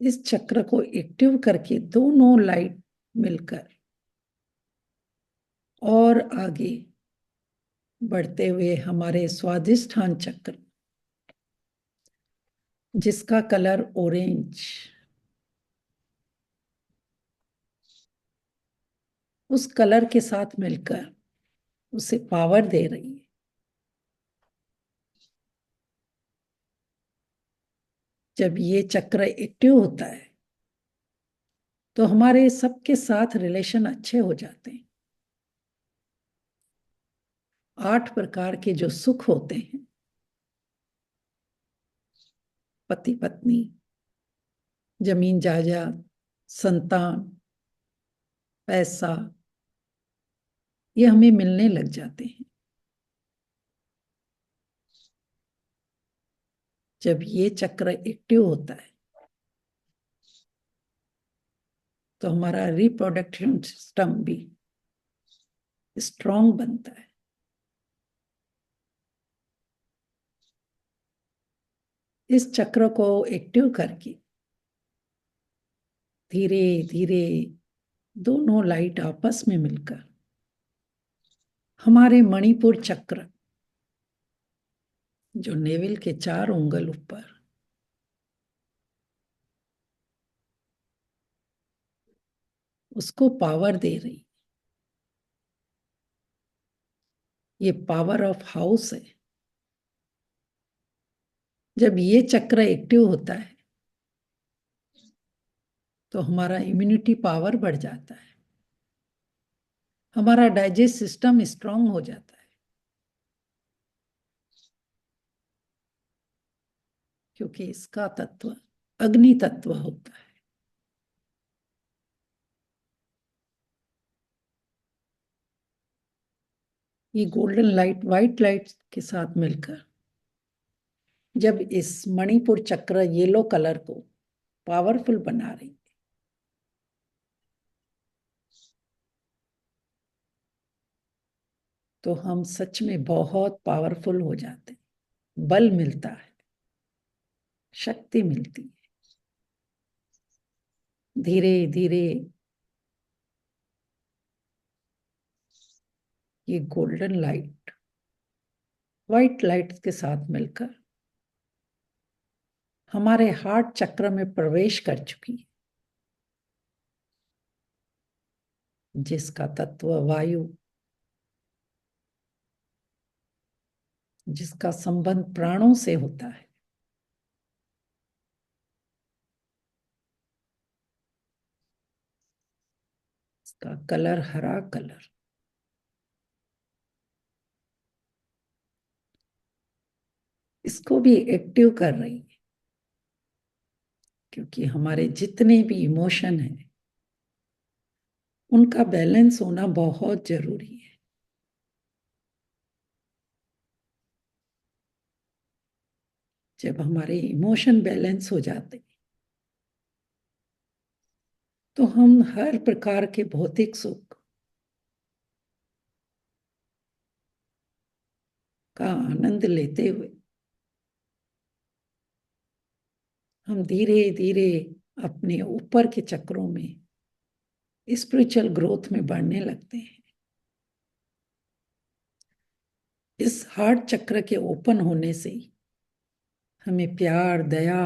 इस चक्र को एक्टिव करके दोनों लाइट मिलकर और आगे बढ़ते हुए हमारे स्वादिष्ठान चक्र, जिसका कलर ऑरेंज, उस कलर के साथ मिलकर उसे पावर दे रही है। जब ये चक्र एक्टिव होता है तो हमारे सबके साथ रिलेशन अच्छे हो जाते हैं। 8 प्रकार के जो सुख होते हैं, पति पत्नी, जमीन जायदाद, संतान, पैसा, ये हमें मिलने लग जाते हैं। जब ये चक्र एक्टिव होता है तो हमारा रिप्रोडक्शन सिस्टम भी स्ट्रांग बनता है। इस चक्र को एक्टिव करके धीरे धीरे दोनों लाइट आपस में मिलकर हमारे मणिपुर चक्र, जो नेवल के 4 उंगल ऊपर, उसको पावर दे रही। ये पावर ऑफ हाउस है। जब ये चक्र एक्टिव होता है तो हमारा इम्यूनिटी पावर बढ़ जाता है, हमारा डाइजेस्ट सिस्टम स्ट्रांग हो जाता है, क्योंकि इसका तत्व अग्नि तत्व होता है। ये गोल्डन लाइट व्हाइट लाइट के साथ मिलकर जब इस मणिपुर चक्र येलो कलर को पावरफुल बना रही है, तो हम सच में बहुत पावरफुल हो जाते हैं। बल मिलता है, शक्ति मिलती है। धीरे धीरे ये गोल्डन लाइट व्हाइट लाइट के साथ मिलकर हमारे हार्ट चक्र में प्रवेश कर चुकी है, जिसका तत्व वायु, जिसका संबंध प्राणों से होता है। इसका कलर हरा कलर, इसको भी एक्टिव कर रही है, क्योंकि हमारे जितने भी इमोशन हैं उनका बैलेंस होना बहुत जरूरी है। जब हमारे इमोशन बैलेंस हो जाते हैं तो हम हर प्रकार के भौतिक सुख का आनंद लेते हुए हम धीरे धीरे अपने ऊपर के चक्रों में स्पिरिचुअल ग्रोथ में बढ़ने लगते हैं। इस हार्ट चक्र के ओपन होने से हमें प्यार, दया,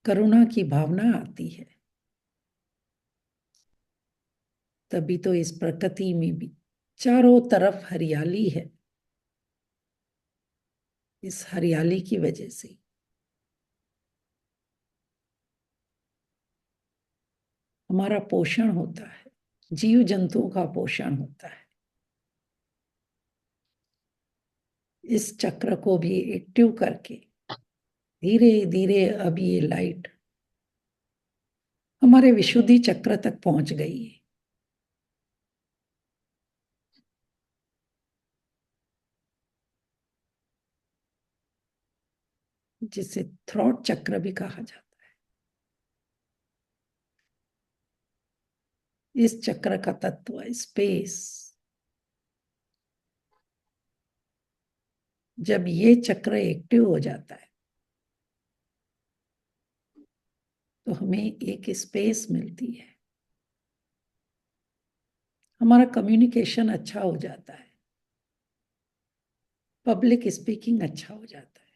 करुणा की भावना आती है। तभी तो इस प्रकृति में भी चारों तरफ हरियाली है। इस हरियाली की वजह से हमारा पोषण होता है, जीव जंतुओं का पोषण होता है। इस चक्र को भी एक्टिव करके धीरे धीरे अब ये लाइट हमारे विशुद्धि चक्र तक पहुंच गई है। जिसे थ्रॉट चक्र भी कहा जाता है। इस चक्र का तत्व स्पेस। जब ये चक्र एक्टिव हो जाता है तो हमें एक स्पेस मिलती है, हमारा कम्युनिकेशन अच्छा हो जाता है। पब्लिक स्पीकिंग अच्छा हो जाता है,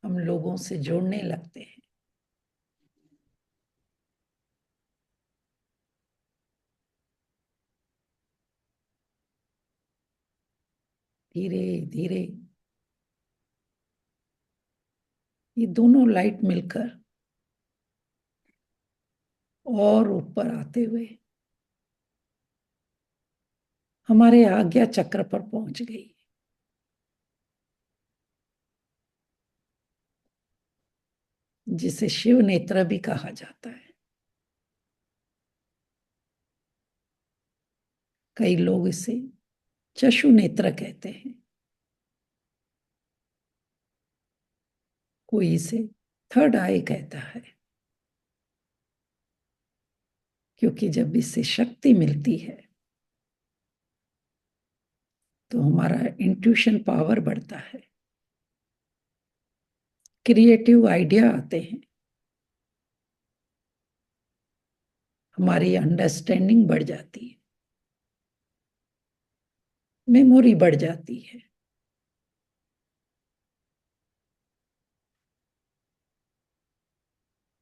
हम लोगों से जोड़ने लगते हैं। धीरे धीरे ये दोनों लाइट मिलकर और ऊपर आते हुए हमारे आज्ञा चक्र पर पहुंच गई, जिसे शिव नेत्र भी कहा जाता है। कई लोग इसे चक्षु नेत्र कहते हैं, कोई इसे थर्ड आई कहता है, क्योंकि जब इससे शक्ति मिलती है तो हमारा इंट्यूशन पावर बढ़ता है, क्रिएटिव आइडिया आते हैं, हमारी अंडरस्टैंडिंग बढ़ जाती है, मेमोरी बढ़ जाती है।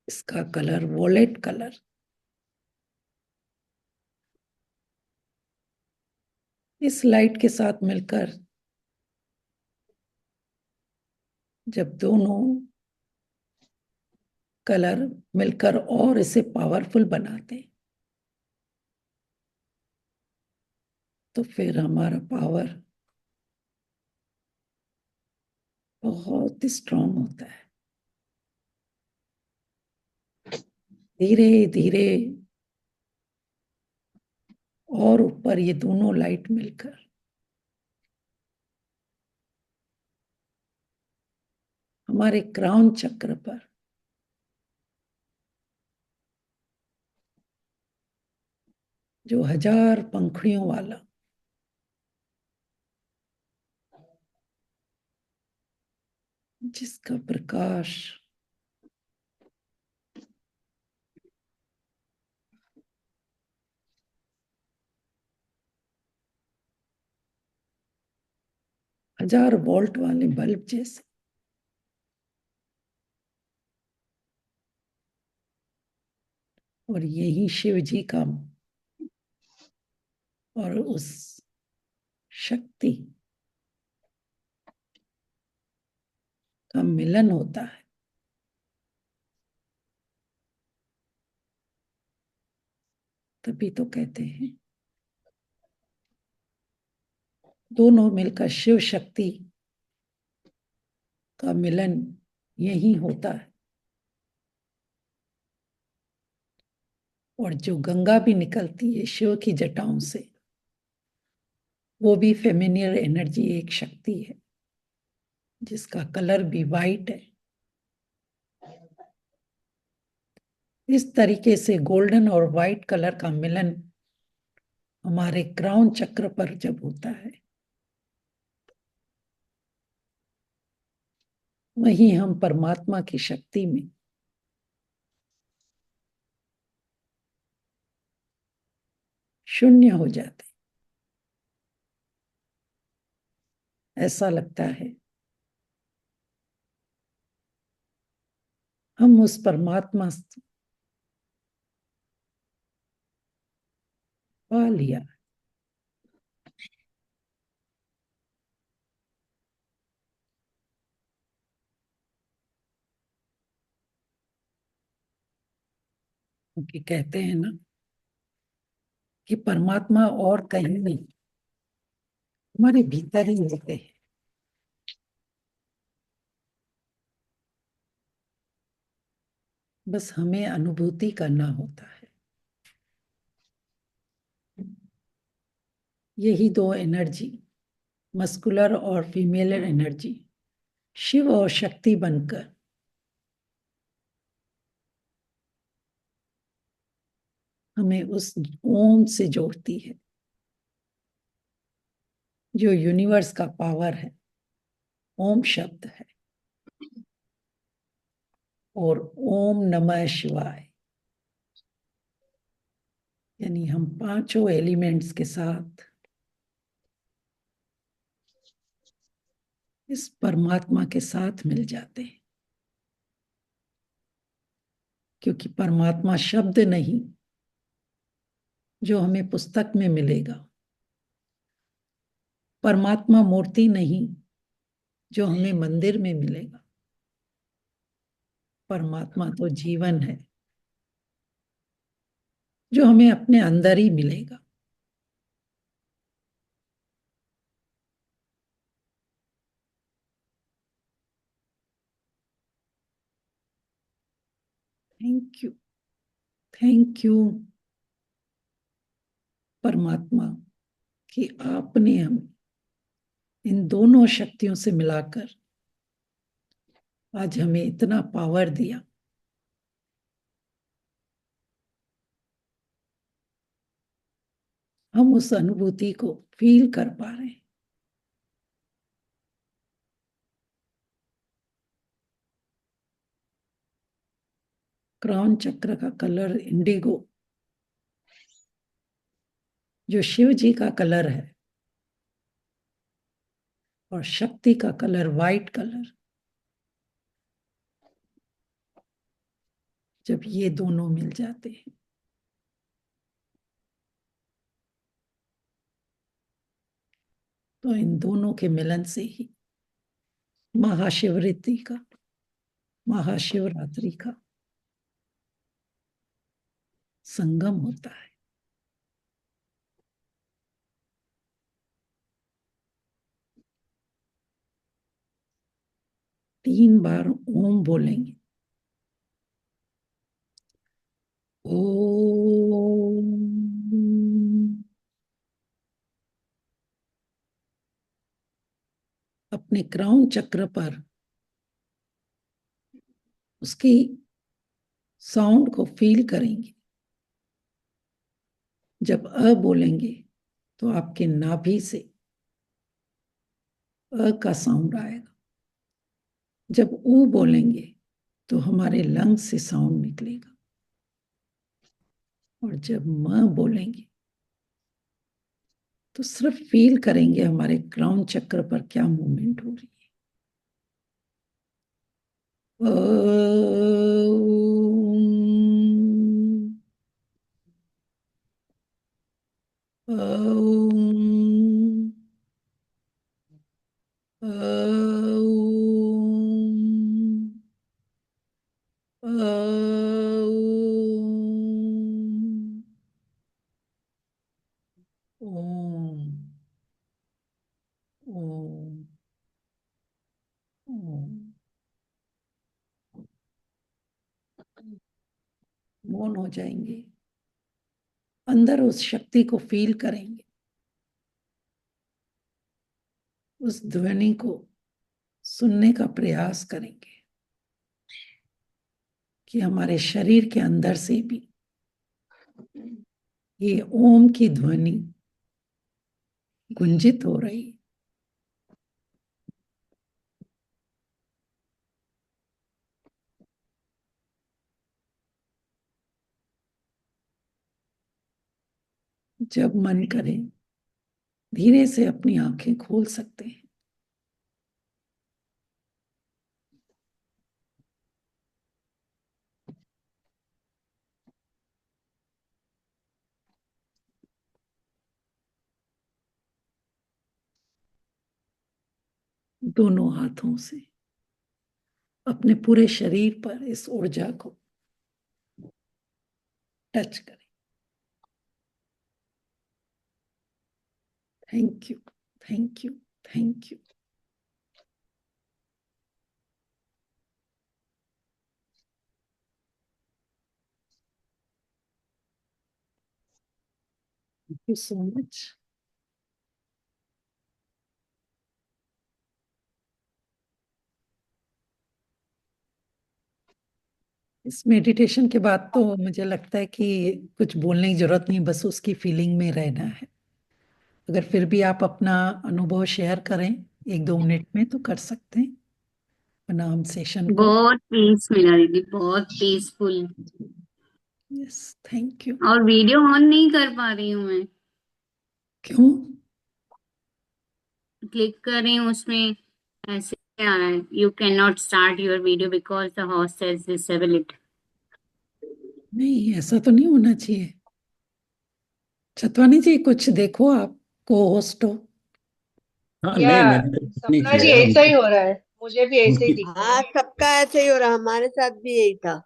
इसका कलर वॉलेट कलर, इस लाइट के साथ मिलकर जब दोनों कलर मिलकर और इसे पावरफुल बनाते हैं तो फिर हमारा पावर बहुत स्ट्रांग होता है। धीरे धीरे और ऊपर ये दोनों लाइट मिलकर हमारे क्राउन चक्र पर जो 1000 पंखुड़ियों वाला जिसका प्रकाश हजार वोल्ट वाले बल्ब जैसे, और यही शिव जी का और उस शक्ति का मिलन होता है। तभी तो कहते हैं दोनों मिलकर शिव शक्ति का मिलन यही होता है। और जो गंगा भी निकलती है शिव की जटाओं से, वो भी फेमिनियर एनर्जी, एक शक्ति है जिसका कलर भी वाइट है। इस तरीके से गोल्डन और वाइट कलर का मिलन हमारे क्राउन चक्र पर जब होता है, वहीं हम परमात्मा की शक्ति में शून्य हो जाते। ऐसा लगता है हम उस परमात्मा से पा लिया। क्योंकि कहते हैं ना कि परमात्मा और कहीं नहीं, हमारे भीतर ही होते हैं। बस हमें अनुभूति करना होता है। यही दो एनर्जी, मस्कुलर और फीमेल एनर्जी, शिव और शक्ति बनकर हमें उस ओम से जोड़ती है, जो यूनिवर्स का पावर है। ओम शब्द है और ओम नमः शिवाय, यानी हम पांचों एलिमेंट्स के साथ इस परमात्मा के साथ मिल जाते हैं, क्योंकि परमात्मा शब्द नहीं जो हमें पुस्तक में मिलेगा, परमात्मा मूर्ति नहीं जो हमें मंदिर में मिलेगा, परमात्मा तो जीवन है जो हमें अपने अंदर ही मिलेगा। थैंक यू, थैंक यू परमात्मा कि आपने हमें इन दोनों शक्तियों से मिलाकर आज हमें इतना पावर दिया। हम उस अनुभूति को फील कर पा रहे हैं। क्राउन चक्र का कलर इंडिगो, जो शिव जी का कलर है, और शक्ति का कलर वाइट कलर, जब ये दोनों मिल जाते हैं तो इन दोनों के मिलन से ही महाशिवरात्रि का, महाशिवरात्रि का संगम होता है। तीन बार ओम बोलेंगे। ओम। अपने क्राउन चक्र पर उसकी साउंड को फील करेंगे। जब अ बोलेंगे तो आपके नाभि से अ का साउंड आएगा। जब ऊ बोलेंगे तो हमारे लंग्स से साउंड निकलेगा। और जब म बोलेंगे तो सिर्फ फील करेंगे हमारे क्राउन चक्र पर क्या मूवमेंट हो रही है। ओम। ओम। ओम। ओम। ओम। ओम। ओम। मौन हो जाएंगे, अंदर उस शक्ति को फील करेंगे, उस ध्वनि को सुनने का प्रयास करेंगे कि हमारे शरीर के अंदर से भी ये ओम की ध्वनि गुंजित हो रही है। जब मन करे धीरे से अपनी आंखें खोल सकते हैं। दोनों हाथों से अपने पूरे शरीर पर इस ऊर्जा को टच करें। Thank you, thank you, thank you. Thank you so much. इस मेडिटेशन के बाद तो मुझे लगता है कि कुछ बोलने की जरूरत नहीं, बस उसकी फीलिंग में रहना है। अगर फिर भी आप अपना अनुभव शेयर करें 1-2 मिनट में तो कर सकते हैं, वरना हम सेशन को। बहुत पीस मिला दीदी, बहुत पीसफुल। Yes, thank you. और वीडियो ऑन नहीं कर पा रही हूँ मैं। क्यों? क्लिक कर रही हूँ उसमें ऐसे आ रहा है, you can not start your video because the host has disable it. नहीं, ऐसा तो नहीं होना चाहिए। छतवानी जी कुछ देखो, आप को होस्ट हो। हाँ या नहीं, मैंने तो कुछ नहीं सपना किया जी है। ऐसा ही उनकी हो रहा है, मुझे भी ऐसे ही उनकी दिख रहा हाँ, है। सबका ऐसे ही हो रहा, हमारे साथ भी यही था।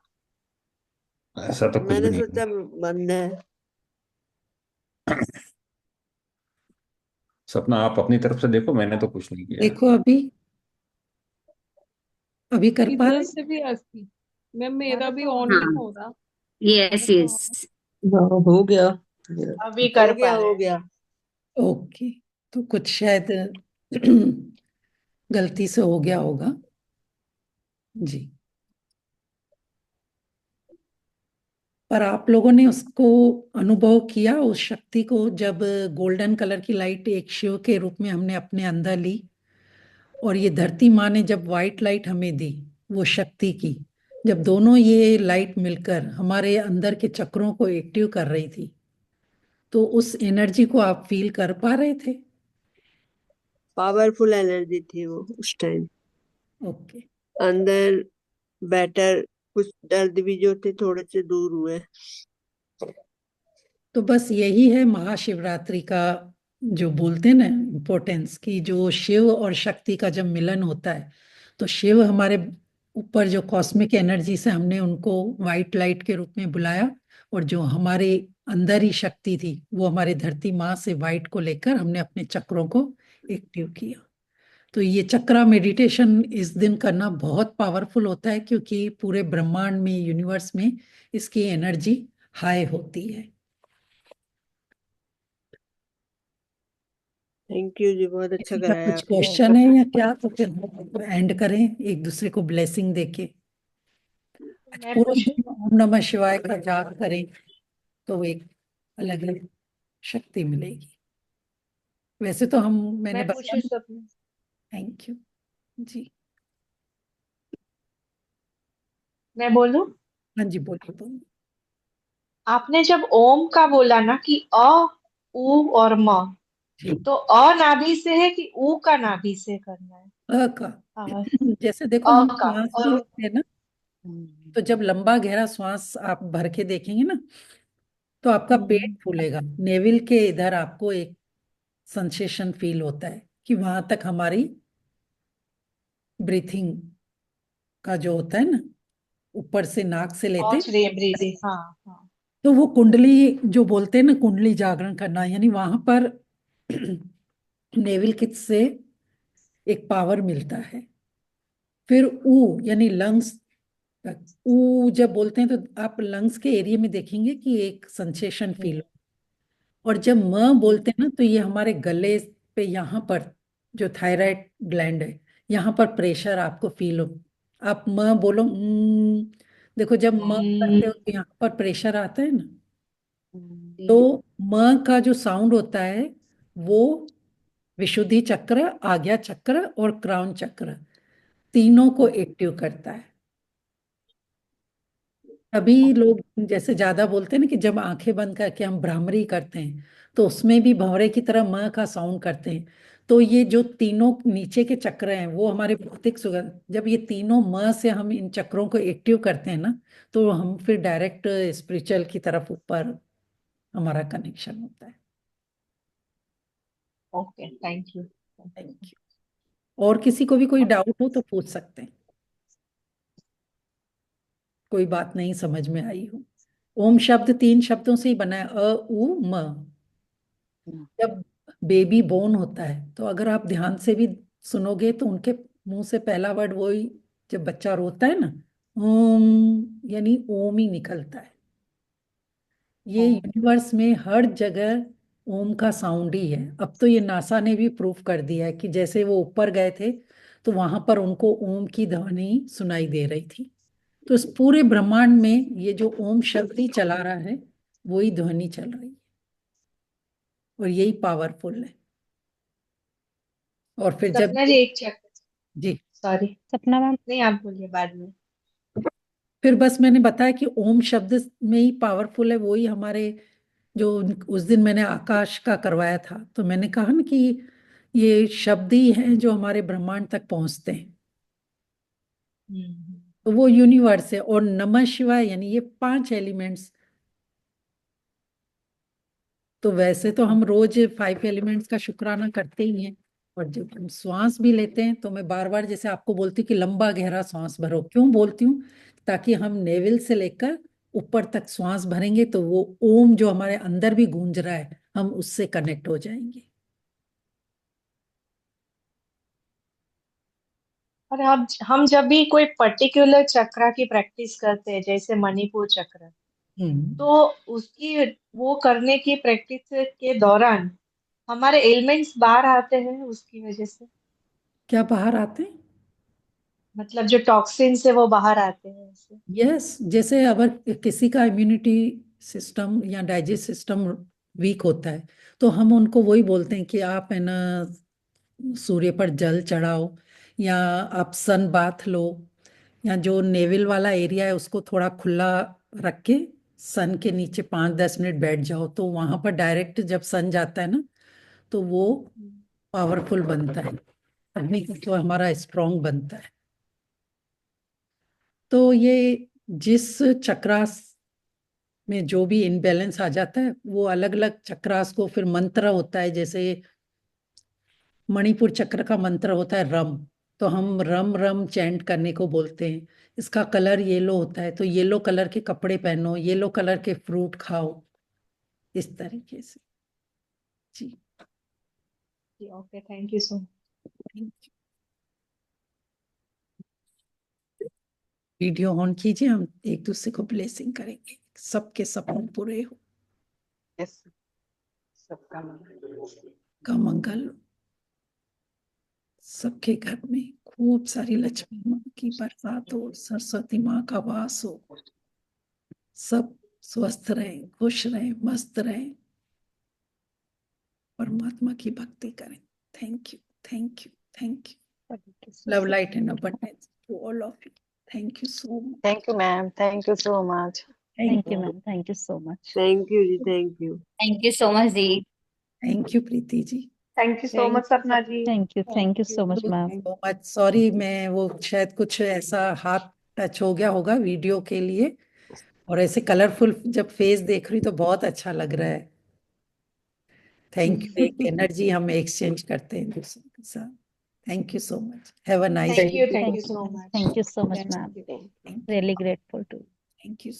ऐसा तो कुछ भी मैंने नहीं सोचा बंद है। है। सपना आप अपनी तरफ से देखो, मैंने तो कुछ नहीं किया है। देखो अभी, अभी कर पा इधर रहे? से भी 80। मैम मेरा भी ऑन हाँ, नहीं हो रहा। Yes yes. हाँ, हो गया। अभी कर पा रहे हो हैं। गया। ओके, तो कुछ शायद गलती से हो गया होगा जी। पर आप लोगों ने उसको अनुभव किया, उस शक्ति को, जब गोल्डन कलर की लाइट एक शिव के रूप में हमने अपने अंदर ली, और ये धरती माँ ने जब व्हाइट लाइट हमें दी, वो शक्ति की, जब दोनों ये लाइट मिलकर हमारे अंदर के चक्रों को एक्टिव कर रही थी, तो उस एनर्जी को आप फील कर पा रहे थे? पावरफुल एनर्जी थी वो उस टाइम। ओके। अंदर बेटर, कुछ दर्द भी जो थे थोड़े से दूर हुए। तो बस यही है महाशिवरात्रि का, जो बोलते हैं ना इम्पोर्टेंस, की जो शिव और शक्ति का जब मिलन होता है, तो शिव हमारे ऊपर जो कॉस्मिक एनर्जी से हमने उनको वाइट लाइट के रूप में बुलाया, और जो हमारे अंदर ही शक्ति थी वो हमारे धरती माँ से वाइट को लेकर हमने अपने चक्रों को एक्टिव किया। तो ये चक्रा मेडिटेशन इस दिन करना बहुत पावरफुल होता है, क्योंकि पूरे ब्रह्मांड में, यूनिवर्स में इसकी एनर्जी हाई होती है। थैंक यू जी, बहुत अच्छा किसी का कराया कुछ आपने। क्वेश्चन है या क्या, तो फिर एंड करें एक दूसरे को ब्लेसिंग देके। अच्छा, मैं पूरे पूछूं? दिन ओम नमः शिवाय का जाप करें तो एक अलग अलग शक्ति मिलेगी। वैसे तो हम, मैंने मैं पूछूं बताया। सपना? थैंक यू जी। मैं बोलूं? हाँ जी, बोलिए बोलिए। आपने जब ओम का बोला ना कि अ, उ और म, जी। तो अ नाभि से है कि उ का नाभि से करना है? का अ, जैसे देखो, अ हम का श्वास भी और लेते हैं ना, तो जब लंबा गहरा श्वास आप भर के देखेंगे ना, तो आपका पेट फूलेगा, नेविल के इधर आपको एक सेंसेशन फील होता है कि वहां तक हमारी ब्रीथिंग का जो होता है ना, ऊपर से नाक से लेते, पहुंच रही है ब्रीदिंग। हाँ हाँ। तो वो कुंडली, जो बोलते हैं ना कुंडली जागरण करना, यानी वहां पर नेविल किट से एक पावर मिलता है। फिर ऊ यानी लंग्स तक, ऊ जब बोलते हैं तो आप लंग्स के एरिया में देखेंगे कि एक सेंसेशन फील, और जब म बोलते हैं ना, तो ये हमारे गले पे, यहाँ पर जो थायराइड ग्लैंड है, यहाँ पर प्रेशर आपको फील हो। आप म बोलो, देखो जब म करते हो तो यहाँ पर प्रेशर आता है ना। तो म का जो साउंड होता है, वो विशुद्धि चक्र, आज्ञा चक्र और क्राउन चक्र, तीनों को एक्टिव करता है। अभी लोग जैसे ज्यादा बोलते हैं ना कि जब आंखें बंद करके हम भ्रामरी करते हैं, तो उसमें भी भंवरे की तरह म का साउंड करते हैं। तो ये जो तीनों नीचे के चक्र हैं, वो हमारे भौतिक सुगंध, जब ये तीनों म से हम इन चक्रों को एक्टिव करते हैं ना, तो हम फिर डायरेक्ट स्पिरिचुअल की तरफ ऊपर हमारा कनेक्शन होता है। Okay, thank you. Thank you. और किसी को भी कोई डाउट हो तो पूछ सकते हैं, कोई बात नहीं समझ में आई हो। ओम शब्द 3 शब्दों से ही बना है, अ उ म। जब बेबी बोर्न होता है, तो अगर आप ध्यान से भी सुनोगे, तो उनके मुंह से पहला वर्ड वही, जब बच्चा रोता है ना, ओम, यानी ओम ही निकलता है। ये यूनिवर्स में हर जगह ओम का साउंड ही है। अब तो ये नासा ने भी प्रूव कर दिया है कि जैसे वो ऊपर गए थे, तो वहां पर उनको ओम की ध्वनि सुनाई दे रही थी। तो इस पूरे ब्रह्मांड में ये जो ओम शब्द ही चला रहा है, वही ध्वनि चल रही है, और यही पावरफुल है। और फिर जब, सपना जी एक चेक। जी, सॉरी। सपना मैम। नहीं, आप बोलिए बाद में। फिर बस मैंने बताया कि ओम शब्द में ही पावरफुल है, वही हमारे, जो उस दिन मैंने आकाश का करवाया था, तो मैंने कहा ना कि ये शब्द ही हैं जो हमारे ब्रह्मांड तक पहुंचते हैं। तो वो यूनिवर्स है। और नमः शिवाय यानी ये 5 एलिमेंट्स। तो वैसे तो हम रोज 5 एलिमेंट्स का शुक्राना करते ही हैं। और जब हम श्वास भी लेते हैं तो मैं बार बार जैसे आपको बोलती हूँ कि लंबा गहरा श्वास भरो। क्यों बोलती हूँ? ताकि हम नेवल से लेकर ऊपर तक श्वास भरेंगे तो वो ओम जो हमारे अंदर भी गूंज रहा है, हम उससे कनेक्ट हो जाएंगे। और हम जब भी कोई पर्टिकुलर चक्र की प्रैक्टिस करते हैं, जैसे मणिपुर चक्र, तो उसकी वो करने की प्रैक्टिस के दौरान हमारे एलिमेंट्स बाहर आते हैं उसकी वजह से। क्या बाहर आते हैं? मतलब जो टॉक्सिन से वो बाहर आते हैं ऐसे। यस, जैसे अगर किसी का इम्यूनिटी सिस्टम या डाइजेस्ट सिस्टम वीक होता है तो हम उनको वही बोलते हैं कि आप है ना सूर्य पर जल चढ़ाओ, या आप सन बाथ लो, या जो नेवल वाला एरिया है उसको थोड़ा खुला रख के सन के नीचे 5-10 मिनट बैठ जाओ। तो वहां पर डायरेक्ट जब सन जाता है ना तो वो पावरफुल बनता है, अग्नि तो हमारा स्ट्रांग बनता है। तो ये जिस चक्रास में जो भी इनबैलेंस आ जाता है वो अलग अलग चक्रास को फिर मंत्र होता है। जैसे मणिपुर चक्र का मंत्र होता है रम, तो हम रम रम चैंट करने को बोलते हैं। इसका कलर येलो होता है तो येलो कलर के कपड़े पहनो, येलो कलर के फ्रूट खाओ, इस तरीके से। जी okay, thank you so much. Video on कीजिए, हम एक दूसरे को ब्लेसिंग करेंगे। सबके सपने पूरे हो, यस, सबका मंगल। का मंगल हो, सबके घर में खूब सारी लक्ष्मी माँ की बरसात हो, सरस्वती माँ का वास हो, सब स्वस्थ रहें, खुश रहें, मस्त रहें, परमात्मा की भक्ति करें। Thank you, thank you, thank you. Love, light and abundance to all of you. Thank you so much. Thank you ma'am, thank you so much. Thank you, ma'am. Thank you so much. Thank you जी, thank you. Thank you so much, Dee. Thank you Preeti ji. Thank you so much Sapna ji. Thank you so much, ma'am. So much. Sorry, मैं वो शायद कुछ ऐसा हाथ touch हो गया होगा वीडियो के लिए, और ऐसे कलरफुल जब फेस देख रही तो बहुत अच्छा लग रहा है। Thank you. एक एनर्जी हम एक्सचेंज करते हैं दूसरे के साथ। Thank you so much. Have a nice thank you Thank so you. Much. Thank you so much, ma'am. Day. Really grateful to you. Thank you.